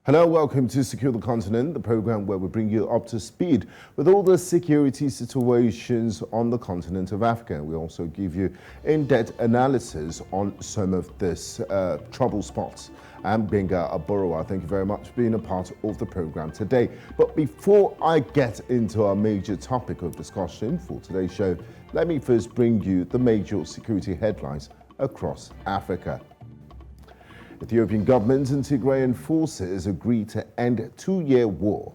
Hello, welcome to Secure the Continent, the program where we bring you up to speed with all the security situations on the continent of Africa. We also give you in-depth analysis on some of this trouble spots. I'm Gbenga Aborowa. Thank you very much for being a part of the program today. But before I get into our major topic of discussion for today's show, let me first bring you the major security headlines across Africa. Ethiopian government and Tigrayan forces agreed to end a two-year war.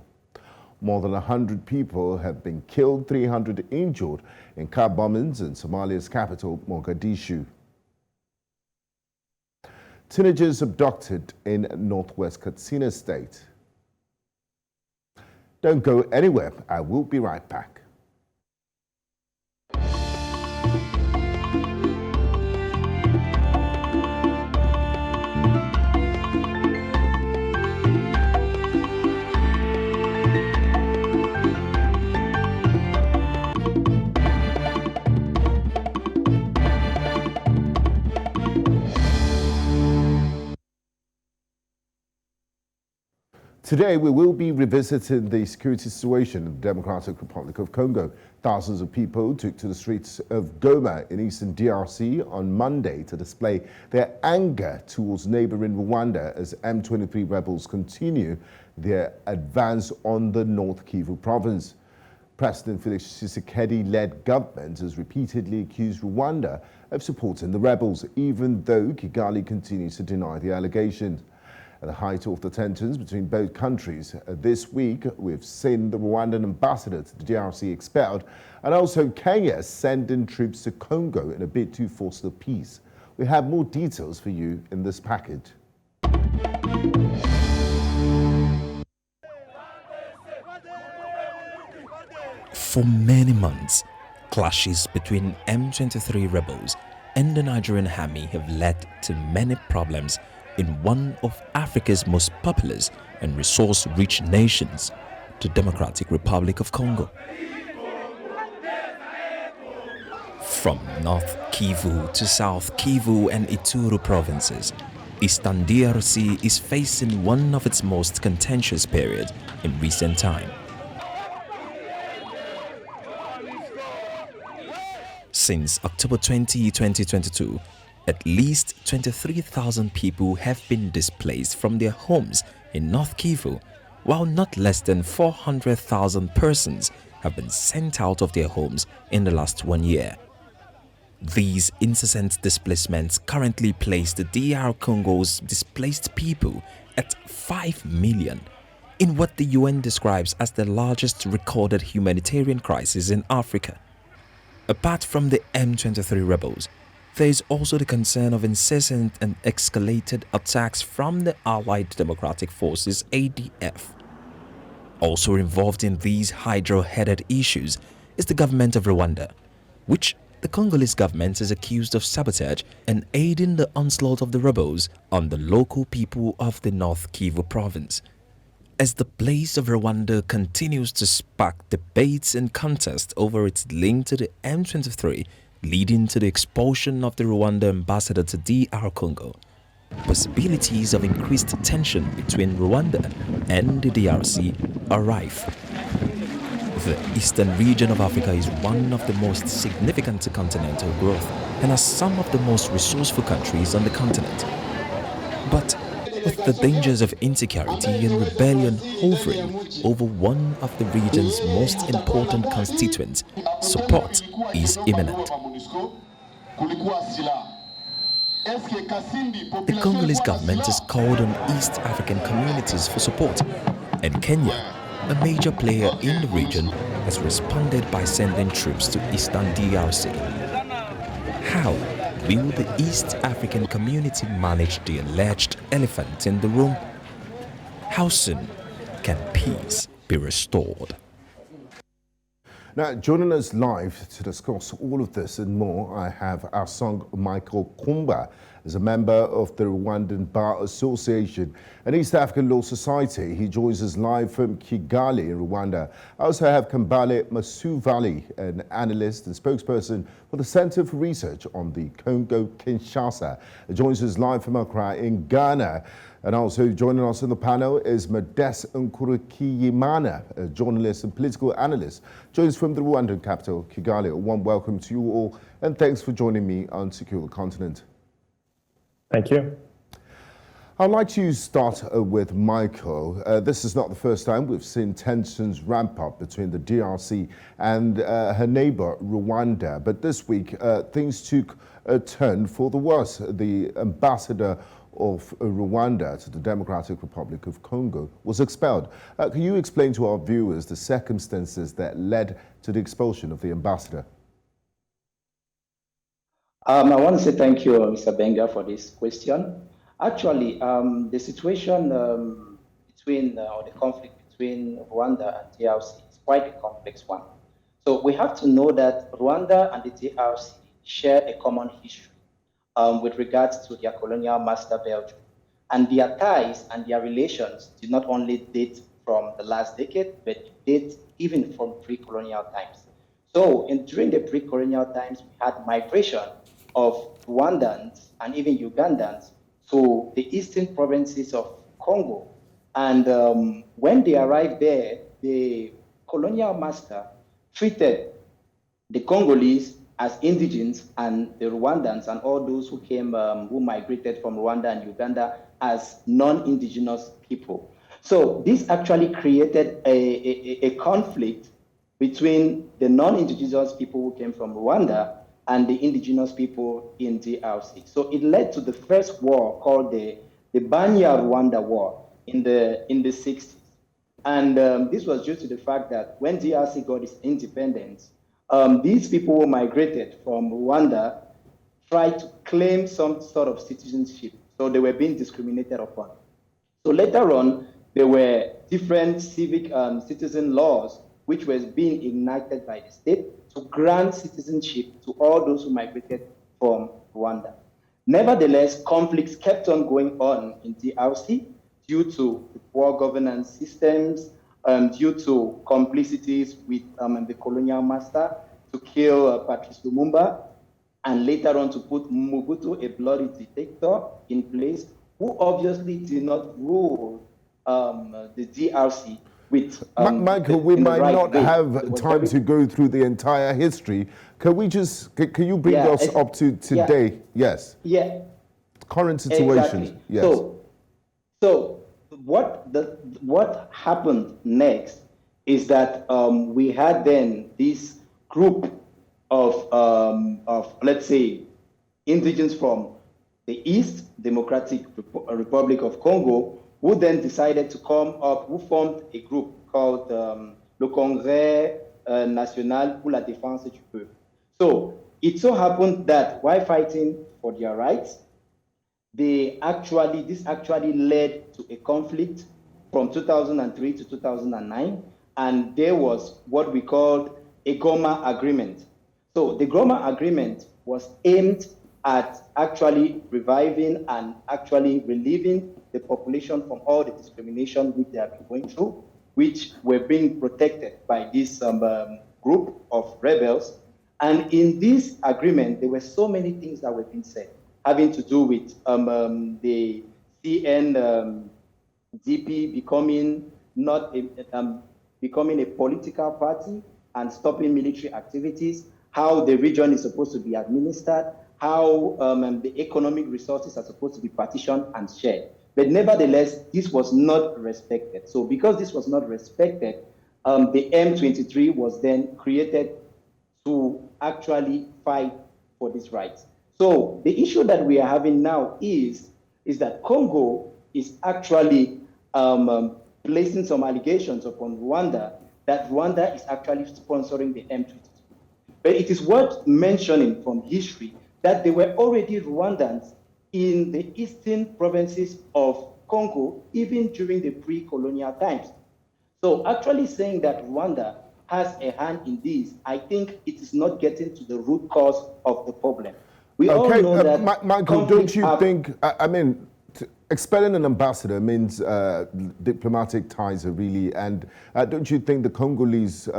More than 100 people have been killed, 300 injured in car bombings in Somalia's capital, Mogadishu. Teenagers abducted in northwest Katsina state. Don't go anywhere. I will be right back. Today, we will be revisiting the security situation in the Democratic Republic of Congo. Thousands of people took to the streets of Goma in Eastern DRC on Monday to display their anger towards neighbouring Rwanda as M23 rebels continue their advance on the North Kivu province. President Felix Tshisekedi-led government has repeatedly accused Rwanda of supporting the rebels, even though Kigali continues to deny the allegations. At the height of the tensions between both countries this week, we've seen the Rwandan ambassador to the DRC expelled, and also Kenya sending troops to Congo in a bid to foster peace. We have more details for you in this package. For many months, clashes between M23 rebels and the Nigerian army have led to many problems in one of Africa's most populous and resource-rich nations, the Democratic Republic of Congo. From North Kivu to South Kivu and Ituri provinces, Eastern DRC is facing one of its most contentious periods in recent time. Since October 20, 2022, at least 23,000 people have been displaced from their homes in North Kivu, while not less than 400,000 persons have been sent out of their homes in the last 1 year. These incessant displacements currently place the DR Congo's displaced people at 5 million, in what the UN describes as the largest recorded humanitarian crisis in Africa. Apart from the M23 rebels, there is also the concern of incessant and escalated attacks from the Allied Democratic Forces ADF. Also involved in these hydra-headed issues is the government of Rwanda, which the Congolese government is accused of sabotage and aiding the onslaught of the rebels on the local people of the North Kivu province. As the place of Rwanda continues to spark debates and contests over its link to the M23, leading to the expulsion of the Rwanda ambassador to DR Congo, possibilities of increased tension between Rwanda and the DRC are rife. The eastern region of Africa is one of the most significant to continental growth and has some of the most resourceful countries on the continent. But with the dangers of insecurity and rebellion hovering over one of the region's most important constituents, support is imminent. The Congolese government has called on East African communities for support, and Kenya, a major player in the region, has responded by sending troops to Eastern DRC. How will the East African community manage the alleged elephant in the room? How soon can peace be restored? Now, joining us live to discuss all of this and more, I have Asong Khumbah, As a member of the Rwandan Bar Association and East African Law Society, he joins us live from Kigali in Rwanda. I also have Kambale Masuvali, an analyst and spokesperson for the Center for Research on the Congo-Kinshasa. He joins us live from Accra in Ghana. And also joining us on the panel is Modeste Nkurikiyimana, a journalist and political analyst, joins from the Rwandan capital, Kigali. A warm welcome to you all, and thanks for joining me on Secure the Continent. Thank you. I'd like to start with Michael. This is not the first time we've seen tensions ramp up between the DRC and her neighbor, Rwanda. But this week, things took a turn for the worse. The ambassador of Rwanda to the Democratic Republic of Congo was expelled. Can you explain to our viewers the circumstances that led to the expulsion of the ambassador? I want to say thank you, Mr. Gbenga, for this question. Actually, the situation or the conflict between Rwanda and DRC is quite a complex one. So we have to know that Rwanda and the DRC share a common history with regards to their colonial master Belgium. And their ties and their relations do not only date from the last decade, but date even from pre-colonial times. So during the pre-colonial times, we had migration of Rwandans and even Ugandans to the eastern provinces of Congo. And when they arrived there, the colonial master treated the Congolese as indigenes and the Rwandans and all those who came, who migrated from Rwanda and Uganda as non-indigenous people. So this actually created a conflict between the non-indigenous people who came from Rwanda and the indigenous people in DRC. So it led to the first war called the Banya-Rwanda War in the 60s. And this was due to the fact that when DRC got its independence, these people who migrated from Rwanda tried to claim some sort of citizenship. So they were being discriminated upon. So later on, there were different civic citizen laws which was being ignited by the state to grant citizenship to all those who migrated from Rwanda. Nevertheless, conflicts kept on going on in DRC due to the poor governance systems, due to complicities with the colonial master to kill Patrice Lumumba, and later on to put Mobutu, a bloody dictator, in place, who obviously did not rule the DRC with Michael, we might not have time to go through the entire history. Can we just, can you bring us up to today? Yes. Yeah. Current situations. Exactly. Yes. So what happened next is that we had then this group of let's say indigenes from the East Democratic Republic of Congo, who then decided to come up, who formed a group called le Congrès National pour la Défense du Peuple. So it so happened that while fighting for their rights, this actually led to a conflict from 2003 to 2009, and there was what we called a Goma agreement. So the Goma agreement was aimed at actually reviving and actually relieving the population from all the discrimination which they have been going through, which were being protected by this group of rebels. And in this agreement, there were so many things that were being said, having to do with the CNDP becoming a political party and stopping military activities, how the region is supposed to be administered, how the economic resources are supposed to be partitioned and shared. But nevertheless, this was not respected. So because this was not respected, the M23 was then created to actually fight for these rights. So the issue that we are having now is that Congo is actually placing some allegations upon Rwanda that Rwanda is actually sponsoring the M23. But it is worth mentioning from history that there were already Rwandans in the eastern provinces of Congo, even during the pre-colonial times. So actually saying that Rwanda has a hand in this, I think it is not getting to the root cause of the problem. We all know that Michael, don't you think, expelling an ambassador means diplomatic ties are really, and don't you think the Congolese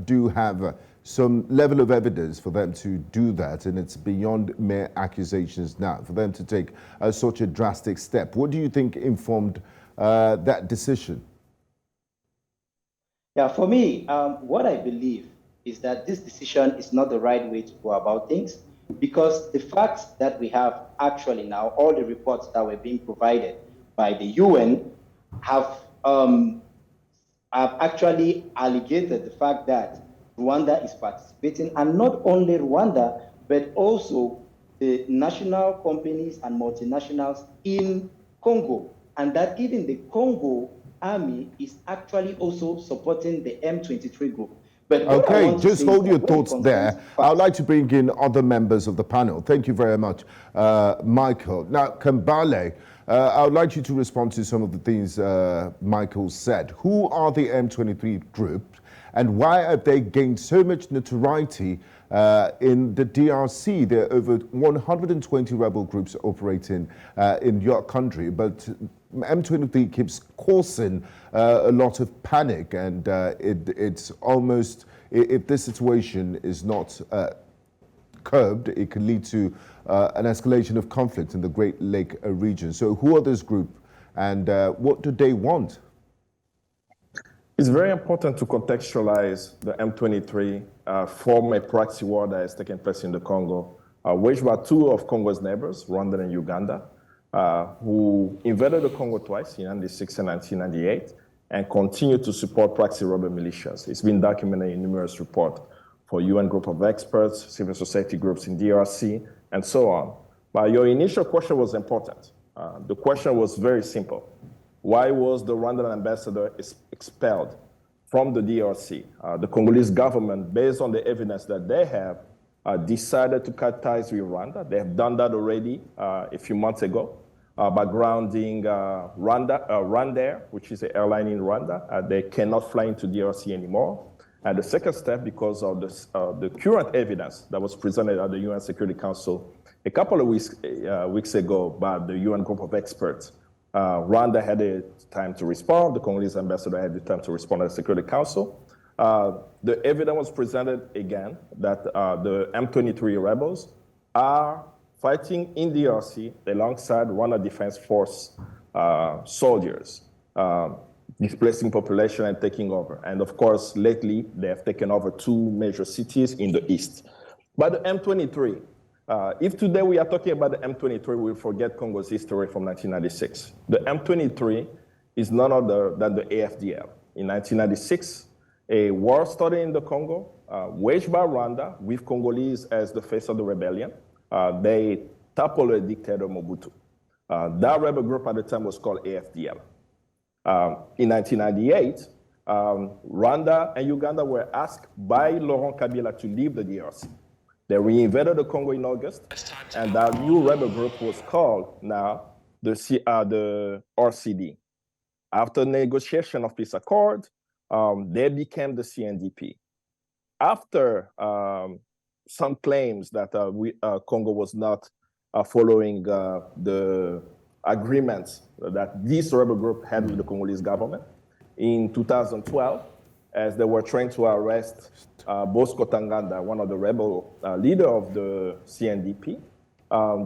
do have some level of evidence for them to do that, and it's beyond mere accusations now, for them to take such a drastic step? What do you think informed that decision? Yeah, for me, what I believe is that this decision is not the right way to go about things, because the facts that we have actually now, all the reports that were being provided by the UN have actually allegated the fact that Rwanda is participating, and not only Rwanda, but also the national companies and multinationals in Congo, and that even the Congo army is actually also supporting the M23 group. But okay, just hold your thoughts there. I'd like to bring in other members of the panel. Thank you very much, Michael. Now, Kambale, I would like you to respond to some of the things Michael said. Who are the M23 group, and why have they gained so much notoriety in the DRC? There are over 120 rebel groups operating in your country, but M23 keeps causing a lot of panic, and it's almost, if this situation is not curbed, it could lead to an escalation of conflict in the Great Lake region. So who are this group, and what do they want? It's very important to contextualize the M23 from a proxy war that is taking place in the Congo, waged by two of Congo's neighbors, Rwanda and Uganda, who invaded the Congo twice, in 1996 and 1998, and continue to support proxy rebel militias. It's been documented in numerous reports for UN group of experts, civil society groups in DRC, and so on. But your initial question was important. The question was very simple. Why was the Rwandan ambassador expelled from the DRC? The Congolese government, based on the evidence that they have, decided to cut ties with Rwanda. They have done that already a few months ago by grounding Rwandair, which is an airline in Rwanda. They cannot fly into DRC anymore. And the second step, because of the current evidence that was presented at the UN Security Council a couple of weeks ago by the UN group of experts, Rwanda had the time to respond. The Congolese ambassador had the time to respond at the Security Council. The evidence was presented again that the M23 rebels are fighting in DRC alongside Rwanda Defense Force soldiers, displacing population and taking over. And of course, lately, they have taken over two major cities in the east. But the M23, if today we are talking about the M23, we forget Congo's history from 1996. The M23 is none other than the AFDL. In 1996, a war started in the Congo, waged by Rwanda, with Congolese as the face of the rebellion. They toppled a dictator, Mobutu. That rebel group at the time was called AFDL. In 1998, Rwanda and Uganda were asked by Laurent Kabila to leave the DRC. They reinvaded the Congo in August, and that new rebel group was called now the RCD. After negotiation of peace accord, they became the CNDP. After some claims that Congo was not following the agreements that this rebel group had with the Congolese government, in 2012, as they were trying to arrest Bosco Tanganda, one of the rebel leader of the CNDP,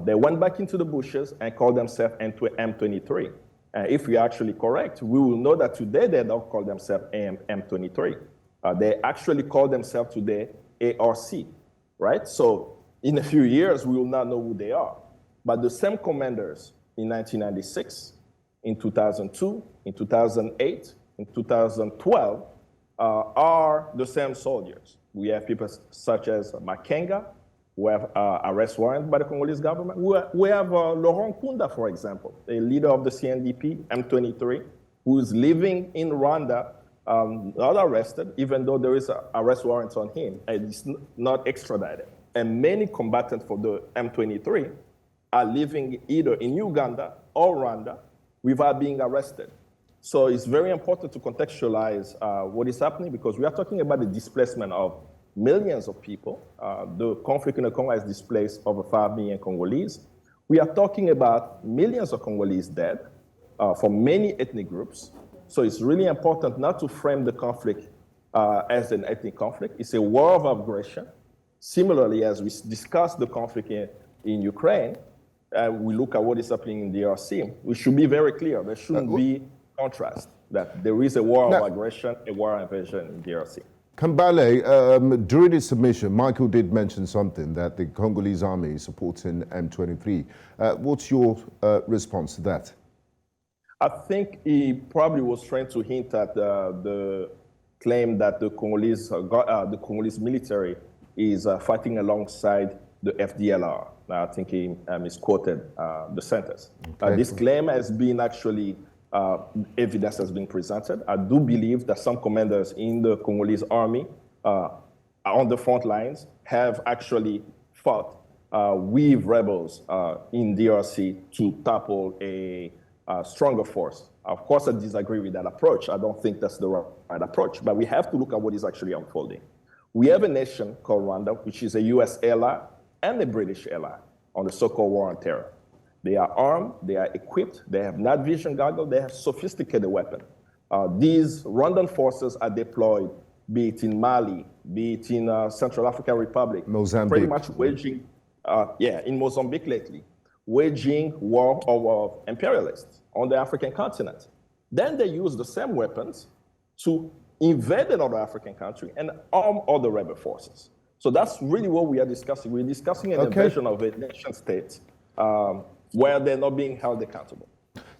they went back into the bushes and called themselves M23. If we are actually correct, we will know that today they don't call themselves M23. They actually call themselves today ARC, right? So in a few years, we will not know who they are. But the same commanders in 1996, in 2002, in 2008, in 2012, are the same soldiers. We have people such as Makenga, who have arrest warrant by the Congolese government. We have Laurent Nkunda, for example, a leader of the CNDP, M23, who is living in Rwanda, not arrested, even though there is arrest warrants on him, and he's not extradited. And many combatants for the M23 are living either in Uganda or Rwanda without being arrested. So it's very important to contextualize what is happening, because we are talking about the displacement of millions of people. The conflict in the Congo has displaced over 5 million Congolese. We are talking about millions of Congolese dead from many ethnic groups. So it's really important not to frame the conflict as an ethnic conflict. It's a war of aggression. Similarly, as we discuss the conflict in Ukraine, we look at what is happening in DRC, we should be very clear. There shouldn't be contrast, that there is a war of aggression, a war of invasion in DRC. Kambale, during his submission, Michael did mention something that the Congolese army is supporting M23. What's your response to that? I think he probably was trying to hint at the claim that the Congolese military is fighting alongside the FDLR. I think he misquoted the sentence. Okay. This claim has been actually, evidence has been presented. I do believe that some commanders in the Congolese army on the front lines have actually fought with rebels in DRC to topple a stronger force. Of course, I disagree with that approach. I don't think that's the right approach, but we have to look at what is actually unfolding. We have a nation called Rwanda, which is a US ally and a British ally on the so-called war on terror. They are armed, they are equipped, they have night vision goggles, they have sophisticated weapons. These Rwandan forces are deployed, be it in Mali, be it in Central African Republic, Mozambique. Pretty much waging, in Mozambique lately, waging war of imperialists on the African continent. Then they use the same weapons to invade another African country and arm other rebel forces. So that's really what we are discussing. We're discussing an invasion of a nation state where they're not being held accountable.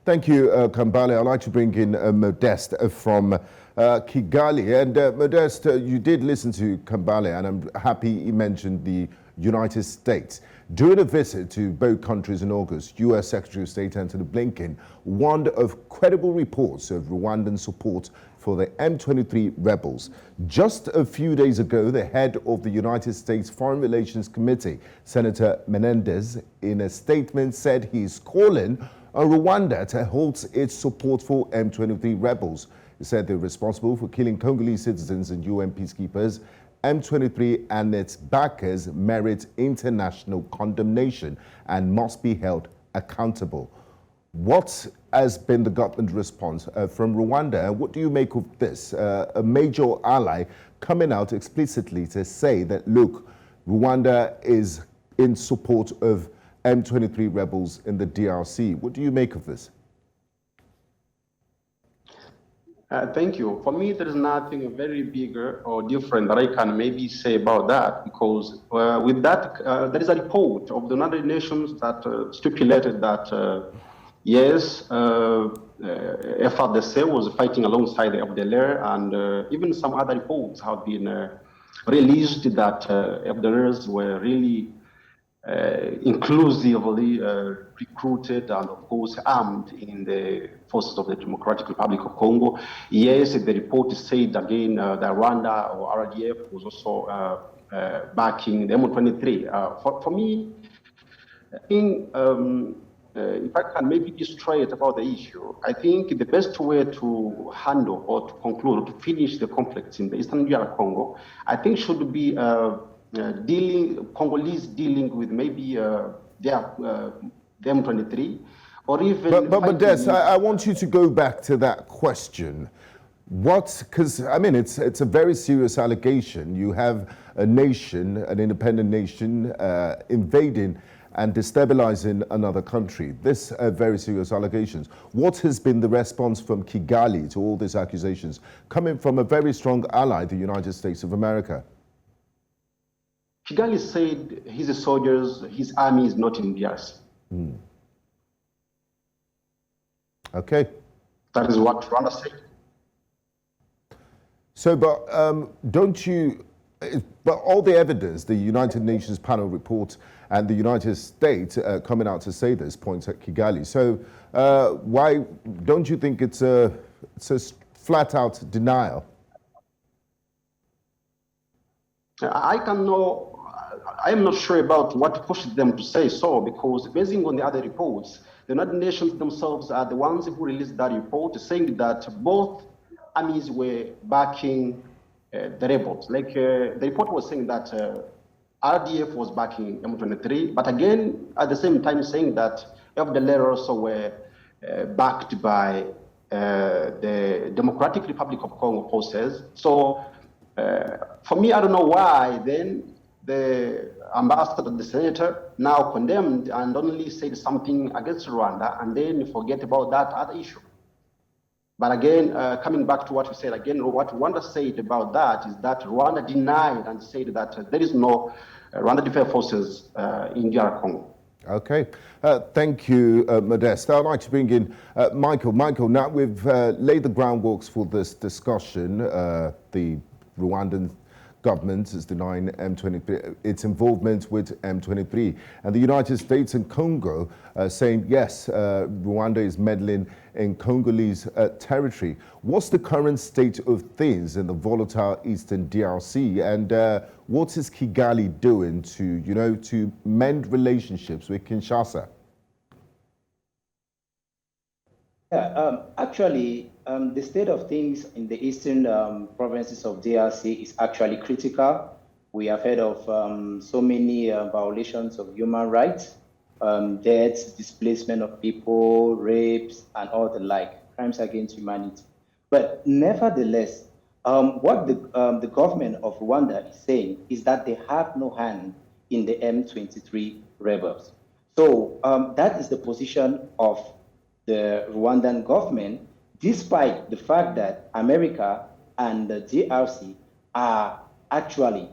Thank you, Kambale. I'd like to bring in Modeste from Kigali. And Modeste, you did listen to Kambale, and I'm happy he mentioned the United States. During a visit to both countries in August, U.S. Secretary of State Antony Blinken warned of credible reports of Rwandan support for the M23 rebels. Just a few days ago, the head of the United States Foreign Relations Committee, Senator Menendez, in a statement said he's calling on Rwanda to halt its support for M23 rebels. He said they're responsible for killing Congolese citizens and UN peacekeepers. M23 and its backers merit international condemnation and must be held accountable. What has been the government response from Rwanda, and what do you make of this? A major ally coming out explicitly to say that, look, Rwanda is in support of M23 rebels in the DRC. What do you make of this? Thank you. For me, there is nothing very bigger or different that I can maybe say about that, because with that, there is a report of the United Nations that stipulated that, yes, FARDC was fighting alongside the FDLR, and even some other reports have been released that FDLRs were really inclusively recruited and, of course, armed in the forces of the Democratic Republic of Congo. Yes, the report said again that Rwanda or RDF was also backing the M23. For me, I think if I can maybe be straight about the issue, I think the best way to handle or to conclude or to finish the conflicts in the Eastern DRC Congo, I think should be Congolese dealing with maybe the M23, or even. But Modeste, I want you to go back to that question. What? Because I mean, it's a very serious allegation. You have a nation, an independent nation, invading and destabilizing another country. This are very serious allegations. What has been the response from Kigali to all these accusations, coming from a very strong ally, the United States of America? Kigali said his soldiers, his army is not in DRC. Okay. That is what Rwanda said. So, but don't you, but all the evidence, the United Nations panel report and the United States coming out to say this points at Kigali. So why don't you think it's a flat out denial? I'm not sure about what pushed them to say so, because based on the other reports, the United Nations themselves are the ones who released that report saying that both armies were backing the rebels. Like the report was saying that RDF was backing M23, but again, at the same time saying that FDLR also were backed by the Democratic Republic of Congo forces. So for me, I don't know why then the ambassador, the senator, now condemned and only said something against Rwanda and then forget about that other issue. But again, coming back to what you said, again, what Rwanda said about that is that Rwanda denied and said that there is no Rwanda Defense Forces in DR Congo. Okay, thank you, Modeste. I'd like to bring in Michael. Michael, now we've laid the groundworks for this discussion. The Rwandan government is denying M23, its involvement with M23. And the United States and Congo saying, yes, Rwanda is meddling in Congolese territory. What's the current state of things in the volatile Eastern DRC? And what is Kigali doing to mend relationships with Kinshasa? Yeah, actually, the state of things in the eastern provinces of DRC is actually critical. We have heard of so many violations of human rights, deaths, displacement of people, rapes, and all the like, crimes against humanity. But nevertheless, what the government of Rwanda is saying is that they have no hand in the M23 rebels. So that is the position of the Rwandan government, despite the fact that America and the DRC are actually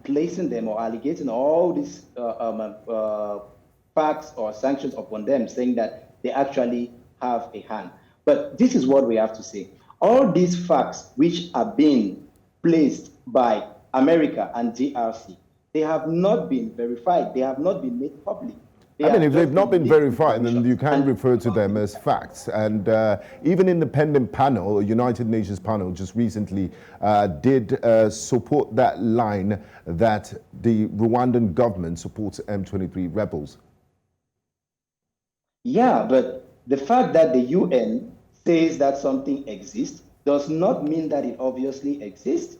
placing them or allocating all these facts or sanctions upon them, saying that they actually have a hand. But this is what we have to say. All these facts which are being placed by America and DRC, they have not been verified. They have not been made public. I mean, if they've not been verified, then you can refer to them as facts. And even independent panel, a United Nations panel, just recently did support that line that the Rwandan government supports M23 rebels. Yeah, but the fact that the UN says that something exists does not mean that it obviously exists.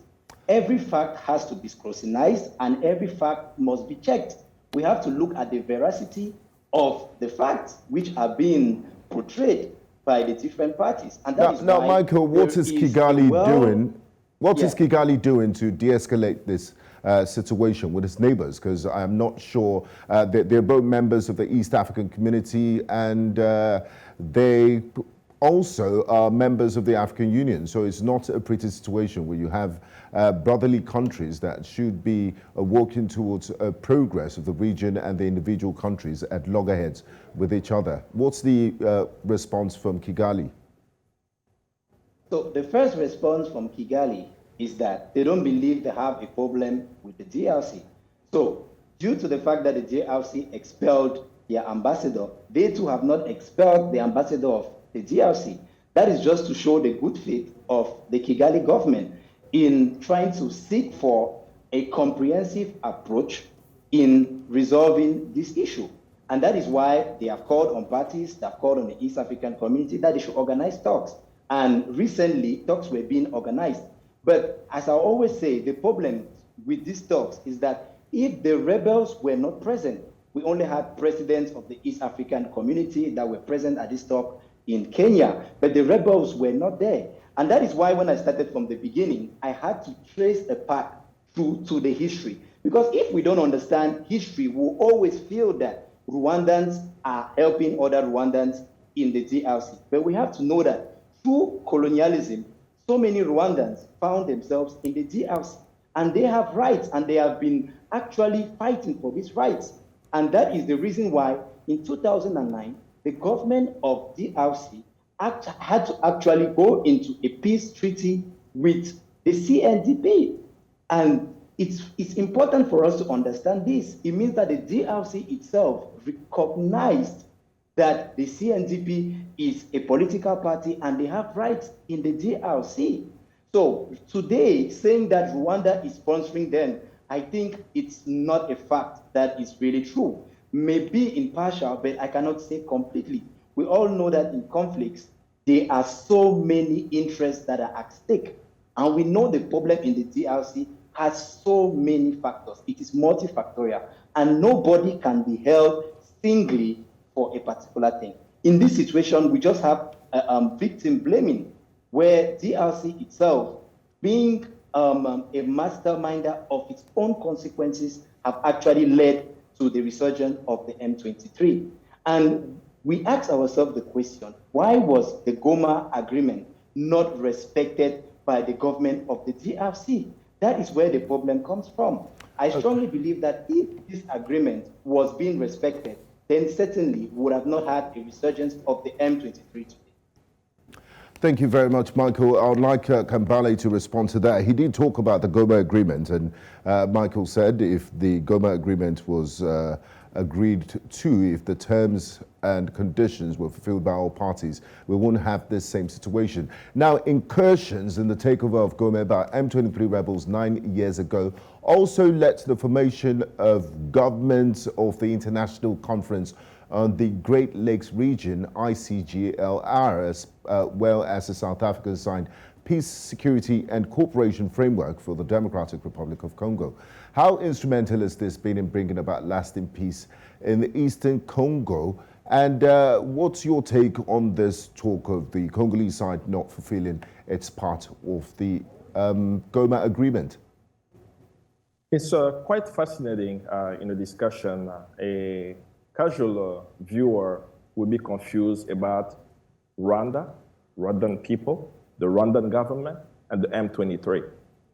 Every fact has to be scrutinized and every fact must be checked. We have to look at the veracity of the facts which are being portrayed by the different parties. And that is now, why Michael, what is Kigali doing? What is Kigali doing to de-escalate this situation with its neighbors? Because I'm not sure they're both members of the East African community and they also are members of the African Union. So it's not a pretty situation where you have brotherly countries that should be working towards progress of the region and the individual countries at loggerheads with each other. What's the response from Kigali? So the first response from Kigali is that they don't believe they have a problem with the DRC. So due to the fact that the DRC expelled their ambassador, they too have not expelled the ambassador of the DRC. That is just to show the good faith of the Kigali government in trying to seek for a comprehensive approach in resolving this issue. And that is why they have called on parties, they have called on the East African community that they should organize talks. And recently, talks were being organized. But as I always say, the problem with these talks is that if the rebels were not present, we only had presidents of the East African community that were present at this talk in Kenya, but the rebels were not there. And that is why when I started from the beginning, I had to trace a path to the history. Because if we don't understand history, we'll always feel that Rwandans are helping other Rwandans in the DRC. But we have to know that through colonialism, so many Rwandans found themselves in the DRC. And they have rights, and they have been actually fighting for these rights. And that is the reason why in 2009, the government of DRC had to actually go into a peace treaty with the CNDP. And it's important for us to understand this. It means that the DRC itself recognized that the CNDP is a political party and they have rights in the DRC. So today, saying that Rwanda is sponsoring them, I think it's not a fact that is really true. Maybe impartial, but I cannot say completely. We all know that in conflicts, there are so many interests that are at stake. And we know the problem in the DRC has so many factors. It is multifactorial, and nobody can be held singly for a particular thing. In this situation, we just have victim blaming, where DRC itself, being a masterminder of its own consequences, have actually led to the resurgence of the M23. And we ask ourselves the question, why was the Goma agreement not respected by the government of the DRC? That is where the problem comes from. I strongly believe that if this agreement was being respected, then certainly we would have not had a resurgence of the M23 today. Thank you very much, Michael. I would like Kambale to respond to that. He did talk about the Goma agreement, and Michael said if the Goma agreement was agreed to, if the terms and conditions were fulfilled by all parties, we wouldn't have this same situation. Now, incursions in the takeover of Goma by M23 rebels 9 years ago also led to the formation of governments of the International Conference on the Great Lakes Region, ICGLR, as well as the South African signed Peace, Security and Cooperation Framework for the Democratic Republic of Congo. How instrumental has this been in bringing about lasting peace in the Eastern Congo? And what's your take on this talk of the Congolese side not fulfilling its part of the Goma agreement? It's quite fascinating in a discussion. A casual viewer would be confused about Rwanda, Rwandan people, the Rwandan government, and the M23.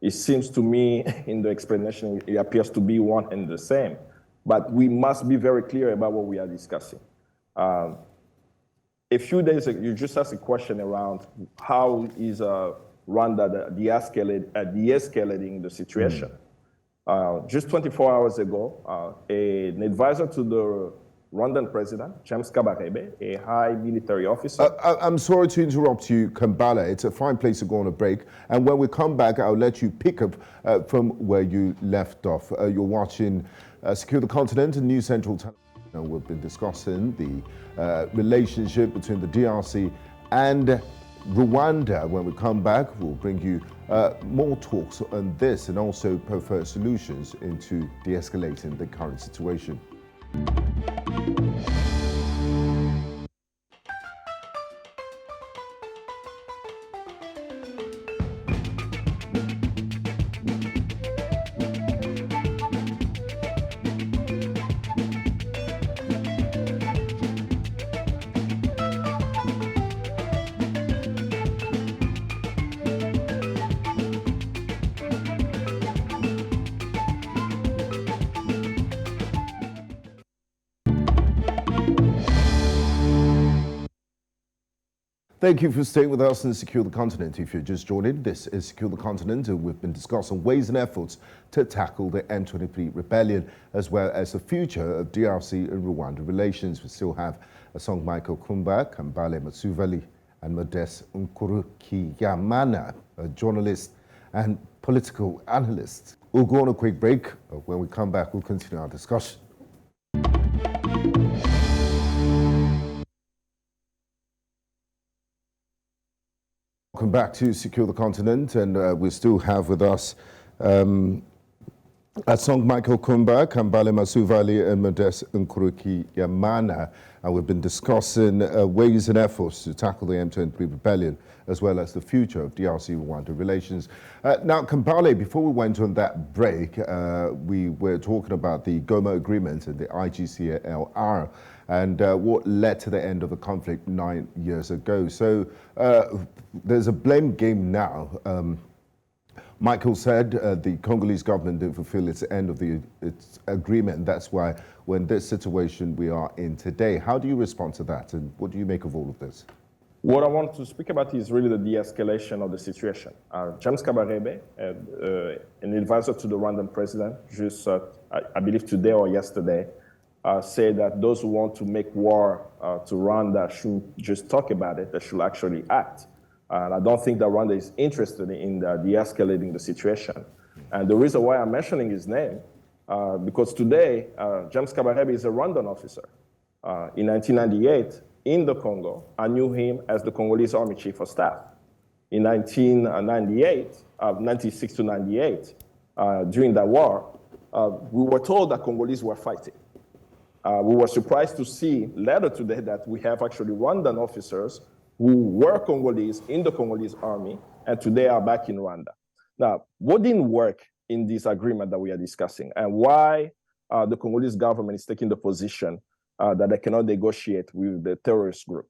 It seems to me in the explanation, it appears to be one and the same, but we must be very clear about what we are discussing. A few days ago, you just asked a question around how is Rwanda de-escalating the situation. Just 24 hours ago, an advisor to the Rwandan president, James Kabarebe, a high military officer. I'm sorry to interrupt you, Kambale. It's a fine place to go on a break. And when we come back, I'll let you pick up from where you left off. You're watching Secure the Continent and New Central Television. We've been discussing the relationship between the DRC and Rwanda. When we come back, we'll bring you more talks on this and also preferred solutions into de-escalating the current situation. Thank you for staying with us in Secure the Continent. If you're just joining, this is Secure the Continent, and we've been discussing ways and efforts to tackle the M23 rebellion, as well as the future of DRC and Rwanda relations. We still have Asong Michael Khumbah, Kambale Masuvali, and Modeste Nkurikiyimana, a journalist and political analyst. We'll go on a quick break. When we come back, we'll continue our discussion. Welcome back to Secure the Continent, and we still have with us Asong Michael Khumbah, Kambale Masuvali, and Modeste Nkurikiyimana. And we've been discussing ways and efforts to tackle the M23 rebellion, as well as the future of DRC-Rwanda relations. Now, Kambale, before we went on that break, we were talking about the Goma agreement and the ICGLR, and what led to the end of the conflict 9 years ago. So there's a blame game now. Michael said the Congolese government didn't fulfill its end of its agreement. That's why we're in this situation we are in today. How do you respond to that, and what do you make of all of this? What I want to speak about is really the de-escalation of the situation. James Kabarebe, an advisor to the Rwandan president, just I believe today or yesterday, said that those who want to make war to Rwanda shouldn't just talk about it, they should actually act. And I don't think that Rwanda is interested in de-escalating the situation. And the reason why I'm mentioning his name, because today, James Kabarebe is a Rwandan officer. In 1998, in the Congo, I knew him as the Congolese Army Chief of Staff. in 1998, 96 to 98, during that war, we were told that Congolese were fighting. We were surprised to see later today that we have actually Rwandan officers who were Congolese in the Congolese army and today are back in Rwanda. Now, what didn't work in this agreement that we are discussing and why the Congolese government is taking the position that they cannot negotiate with the terrorist group?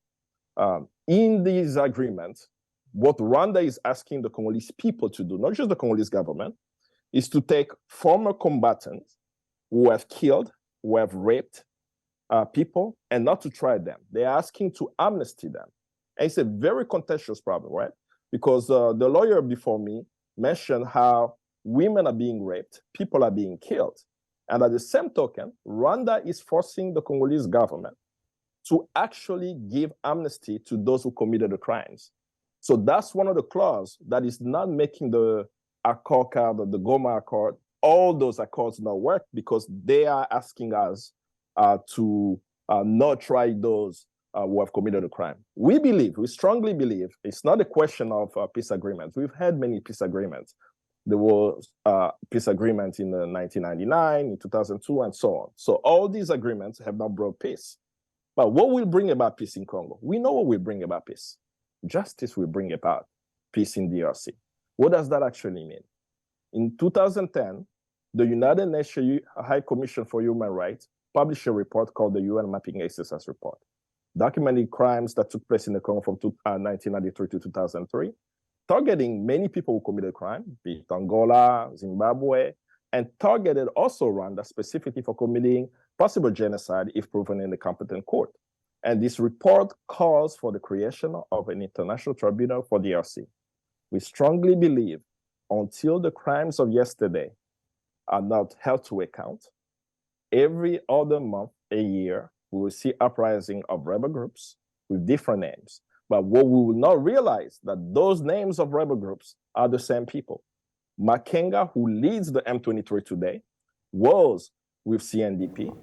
In these agreements, what Rwanda is asking the Congolese people to do, not just the Congolese government, is to take former combatants who have killed, who have raped people, and not to try them. They're asking to amnesty them. And it's a very contentious problem, right? Because the lawyer before me mentioned how women are being raped, people are being killed. And at the same token, Rwanda is forcing the Congolese government to actually give amnesty to those who committed the crimes. So that's one of the clauses that is not making the Accord card or the Goma Accord, all those accords not work because they are asking us to not try those who have committed a crime. We strongly believe, it's not a question of peace agreements. We've had many peace agreements. There was peace agreements in 1999, in 2002, and so on. So all these agreements have not brought peace. But what will bring about peace in Congo? We know what will bring about peace. Justice will bring about peace in DRC. What does that actually mean? In 2010, the United Nations High Commission for Human Rights published a report called the UN Mapping Exercise Report, documenting crimes that took place in the Congo from 1993 to 2003, targeting many people who committed crime, be it Angola, Zimbabwe, and targeted also Rwanda specifically for committing possible genocide if proven in the competent court. And this report calls for the creation of an international tribunal for DRC. We strongly believe until the crimes of yesterday are not held to account, every other month, a year, we will see uprising of rebel groups with different names. But what we will not realize that those names of rebel groups are the same people. Makenga, who leads the M23 today, was with CNDP,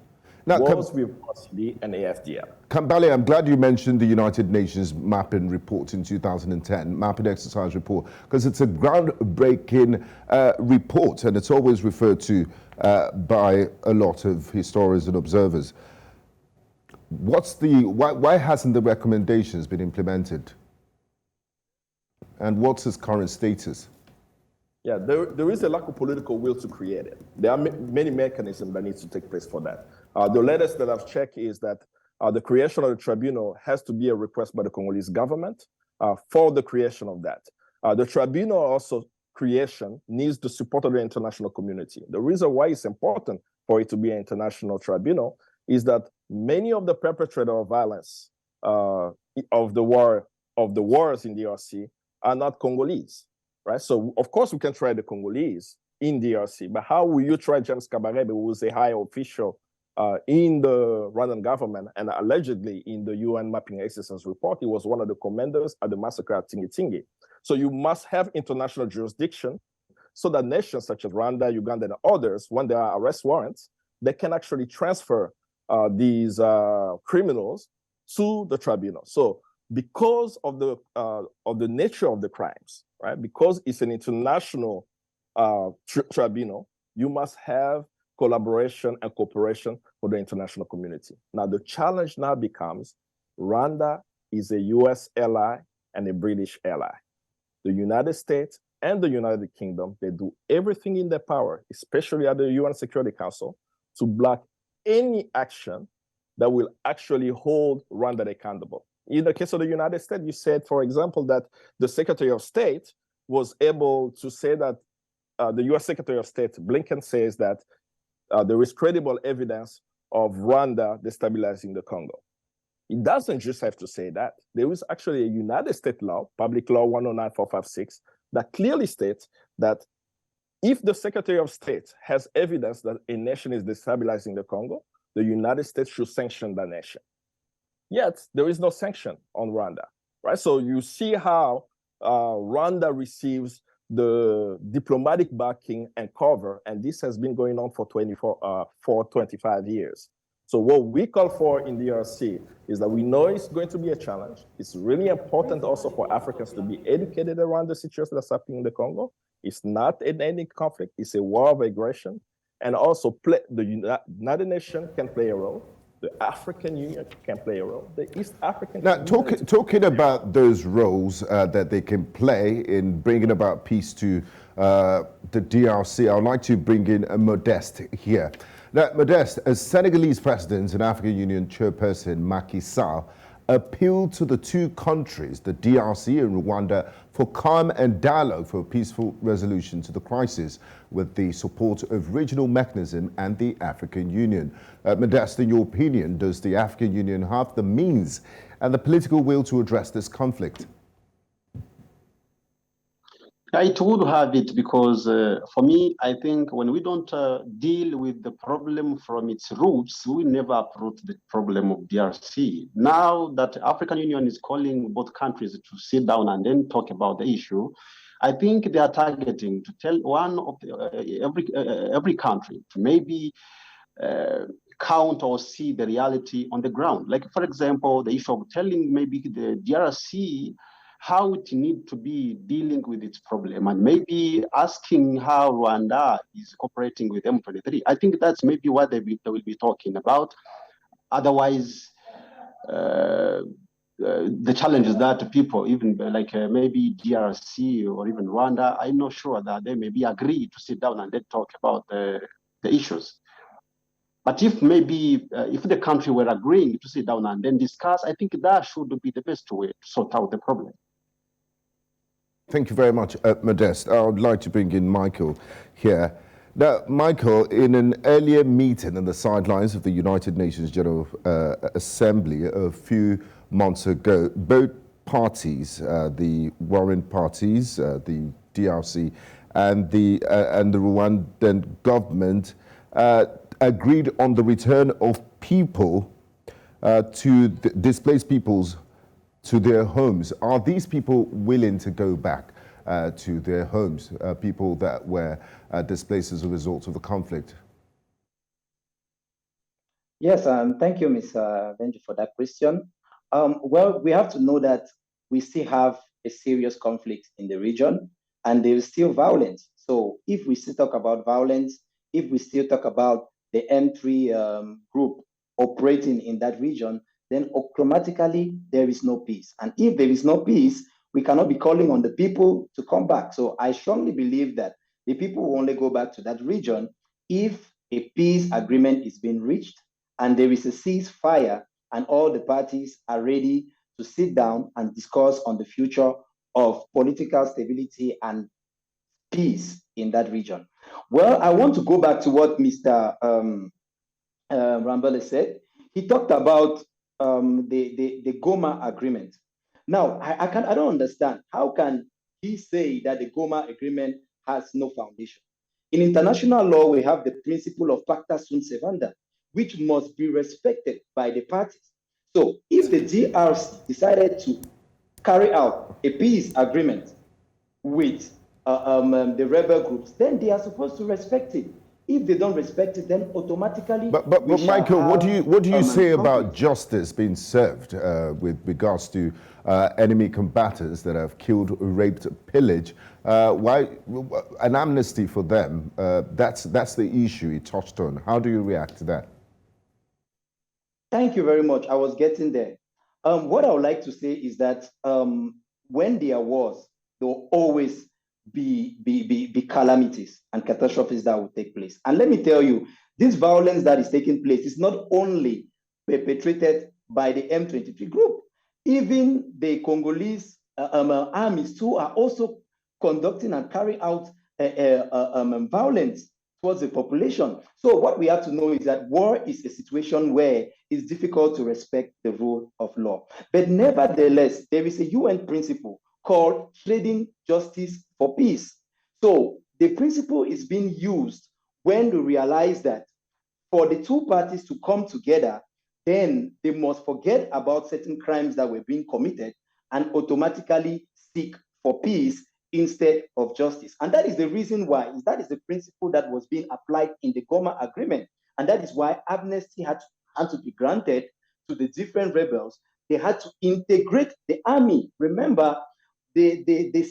now, was with RCD and AFDL. Kambale, I'm glad you mentioned the United Nations mapping report in 2010, mapping exercise report, because it's a groundbreaking report, and it's always referred to by a lot of historians and observers. Why hasn't the recommendations been implemented? And what's its current status? Yeah, there is a lack of political will to create it. There are many mechanisms that need to take place for that. The latest that I've checked is that the creation of the tribunal has to be a request by the Congolese government for the creation of that. The tribunal also creation needs the support of the international community. The reason why it's important for it to be an international tribunal is that many of the perpetrators of violence of the wars in DRC are not Congolese, right? So of course we can try the Congolese in DRC, but how will you try James Kabarebe, who is a high official in the Rwandan government and allegedly in the UN mapping exercise report? He was one of the commanders at the massacre at Tingi. So you must have international jurisdiction so that nations such as Rwanda, Uganda, and others, when there are arrest warrants, they can actually transfer these criminals to the tribunal. So because of the nature of the crimes, right? Because it's an international tribunal, you must have collaboration and cooperation with the international community. Now, the challenge now becomes Rwanda is a US ally and a British ally. The United States and the United Kingdom, they do everything in their power, especially at the UN Security Council, to block any action that will actually hold Rwanda accountable. In the case of the United States, you said, for example, that the Secretary of State was able to say that the US Secretary of State, Blinken, says that there is credible evidence of Rwanda destabilizing the Congo. It doesn't just have to say that. There is actually a United States law, Public Law 109456, that clearly states that if the Secretary of State has evidence that a nation is destabilizing the Congo, the United States should sanction that nation. Yet, there is no sanction on Rwanda, right? So you see how Rwanda receives the diplomatic backing and cover, and this has been going on for 25 years. So what we call for in DRC is that we know it's going to be a challenge. It's really important also for Africans to be educated around the situation that's happening in the Congo. It's not an ethnic conflict, it's a war of aggression. And also the United Nations can play a role. The African Union can play a role. The East African Now, talking about those roles that they can play in bringing about peace to the DRC, I would like to bring in Modeste here. Now, Modeste, as Senegalese president and African Union chairperson Macky Sall appealed to the two countries, the DRC and Rwanda, for calm and dialogue for a peaceful resolution to the crisis with the support of regional mechanism and the African Union. Modeste, in your opinion, does the African Union have the means and the political will to address this conflict? It would have it because for me, I think when we don't deal with the problem from its roots, we never approach the problem of DRC. Now that African Union is calling both countries to sit down and then talk about the issue, I think they are targeting to tell one of every country to maybe count or see the reality on the ground. Like, for example, the issue of telling maybe the DRC how it needs to be dealing with its problem, and maybe asking how Rwanda is cooperating with M23. I think that's maybe what they will be talking about. Otherwise, the challenges that people, even like maybe DRC or even Rwanda, I'm not sure that they maybe agree to sit down and then talk about the issues. But if maybe if the country were agreeing to sit down and then discuss, I think that should be the best way to sort out the problem. Thank you very much, Modeste. I would like to bring in Michael here. Now, Michael, in an earlier meeting on the sidelines of the United Nations General Assembly a few months ago, both parties, the warring parties, the DRC and the Rwandan government, agreed on the return of people to displaced peoples to their homes. Are these people willing to go back to their homes, people that were displaced as a result of the conflict? Yes, thank you, Ms. Benji, for that question. Well, we have to know that we still have a serious conflict in the region, and there is still violence. So if we still talk about violence, if we still talk about the M3 group operating in that region, then automatically there is no peace. And if there is no peace, we cannot be calling on the people to come back. So I strongly believe that the people will only go back to that region if a peace agreement is being reached and there is a ceasefire and all the parties are ready to sit down and discuss on the future of political stability and peace in that region. Well, I want to go back to what Mr. Kambale said. He talked about the Goma agreement. Now, I don't understand. How can he say that the Goma agreement has no foundation? In international law, we have the principle of pacta sunt servanda, which must be respected by the parties. So if the DRC decided to carry out a peace agreement with the rebel groups, then they are supposed to respect it. If they don't respect it, then automatically. But Michael, what do you say about justice being served with regards to enemy combatants that have killed, raped, pillaged? Why an amnesty for them? That's the issue he touched on. How do you react to that? Thank you very much. I was getting there. What I would like to say is that when there are wars, there will always be calamities and catastrophes that will take place. And let me tell you, this violence that is taking place is not only perpetrated by the M23 group. Even the Congolese armies too are also conducting and carrying out violence towards the population. So what we have to know is that war is a situation where it's difficult to respect the rule of law. But nevertheless, there is a UN principle called trading justice for peace. So the principle is being used when we realize that for the two parties to come together, then they must forget about certain crimes that were being committed and automatically seek for peace instead of justice. And that is the reason why, that is the principle that was being applied in the Goma agreement. And that is why amnesty had had to be granted to the different rebels, they had to integrate the army. Remember, the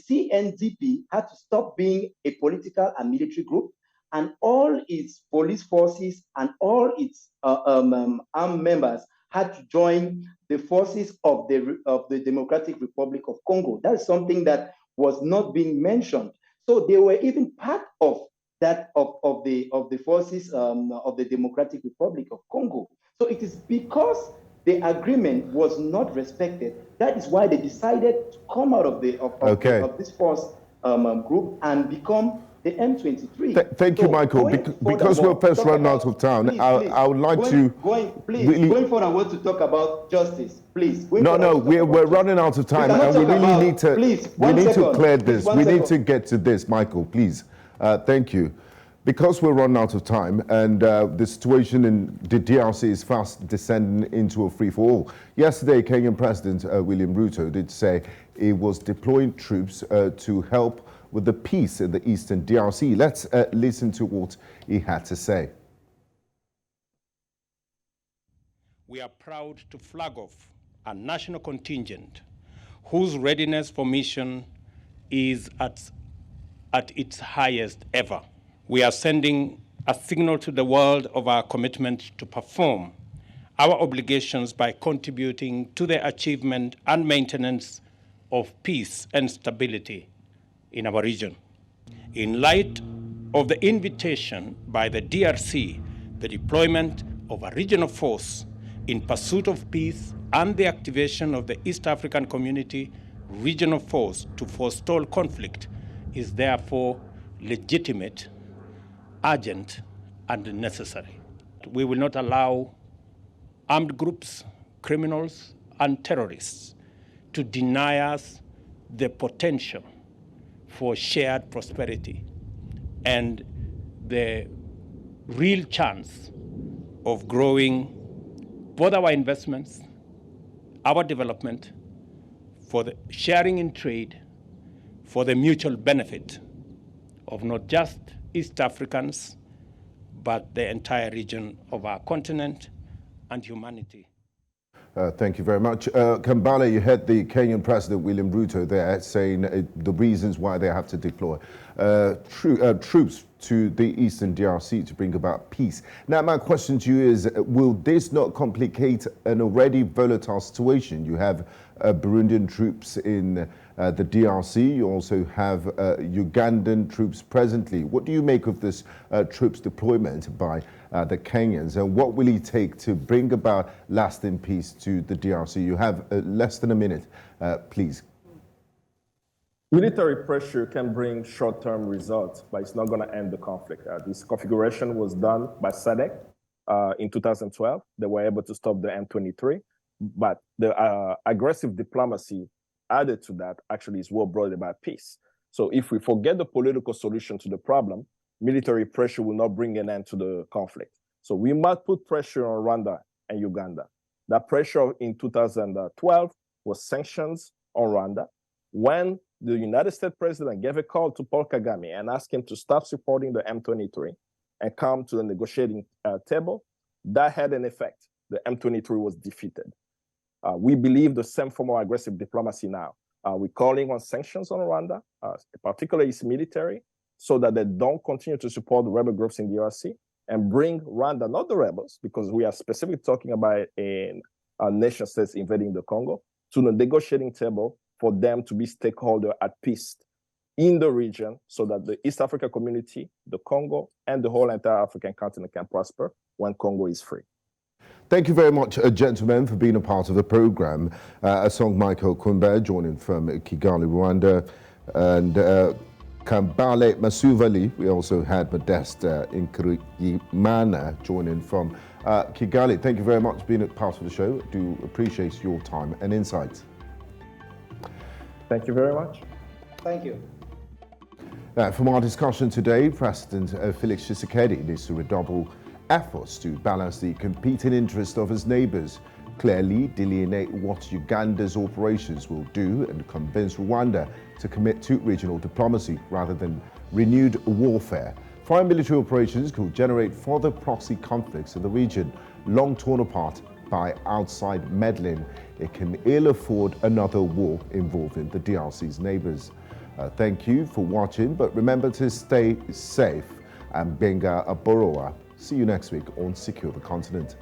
CNDP had to stop being a political and military group, and all its police forces and all its armed members had to join the forces of the Democratic Republic of Congo. That's something that was not being mentioned. So they were even part of that of the forces of the Democratic Republic of Congo. So it is because the agreement was not respected. That is why they decided to come out of this force group and become the M23. Thank you, Michael. Because we're first running out of time, I would like going forward, I want to talk about justice. Please. No, we're running out of time, and we really need to. We need to clear this. We need to get to this, Michael. Please. Thank you. Because we're running out of time, and the situation in the DRC is fast descending into a free-for-all. Yesterday, Kenyan President William Ruto did say he was deploying troops to help with the peace in the Eastern DRC. Let's listen to what he had to say. We are proud to flag off a national contingent whose readiness for mission is at its highest ever. We are sending a signal to the world of our commitment to perform our obligations by contributing to the achievement and maintenance of peace and stability in our region. In light of the invitation by the DRC, the deployment of a regional force in pursuit of peace and the activation of the East African Community regional force to forestall conflict is therefore legitimate, urgent, and necessary. We will not allow armed groups, criminals, and terrorists to deny us the potential for shared prosperity and the real chance of growing both our investments, our development, for the sharing in trade, for the mutual benefit of not just East Africans, but the entire region of our continent and humanity. Thank you very much. Kambale, you heard the Kenyan President William Ruto there saying the reasons why they have to deploy troops to the Eastern DRC to bring about peace. Now, my question to you is, will this not complicate an already volatile situation? You have Burundian troops in the DRC. You also have Ugandan troops presently. What do you make of this troops deployment by the Kenyans, and what will it take to bring about lasting peace to the DRC? You have less than a minute, please. Military pressure can bring short-term results, but it's not going to end the conflict. This configuration was done by SADC in 2012. They were able to stop the M23, but the aggressive diplomacy added to that actually is what brought about peace. So if we forget the political solution to the problem, military pressure will not bring an end to the conflict. So we must put pressure on Rwanda and Uganda. That pressure in 2012 was sanctions on Rwanda. When the United States president gave a call to Paul Kagame and asked him to stop supporting the M23 and come to the negotiating table, that had an effect. The M23 was defeated. We believe the same form of aggressive diplomacy now. We're calling on sanctions on Rwanda, particularly its military, so that they don't continue to support the rebel groups in the DRC, and bring Rwanda, not the rebels, because we are specifically talking about a nation states invading the Congo, to the negotiating table for them to be stakeholder at peace in the region, so that the East Africa community, the Congo, and the whole entire African continent can prosper when Congo is free. Thank you very much, gentlemen, for being a part of the program. Asong Michael Khumbah joining from Kigali, Rwanda, and Kambale Masuvali. We also had Modeste Nkurikiyimana joining from Kigali. Thank you very much for being a part of the show. I do appreciate your time and insights. Thank you very much. Thank you. From our discussion today, President Felix Tshisekedi needs to redouble efforts to balance the competing interests of his neighbors, clearly delineate what Uganda's operations will do, and convince Rwanda to commit to regional diplomacy rather than renewed warfare. Foreign military operations could generate further proxy conflicts in the region. long torn apart by outside meddling, it can ill afford another war involving the DRC's neighbors. Thank you for watching, but remember to stay safe. I'm Gbenga Aborowa. See you next week on Secure the Continent.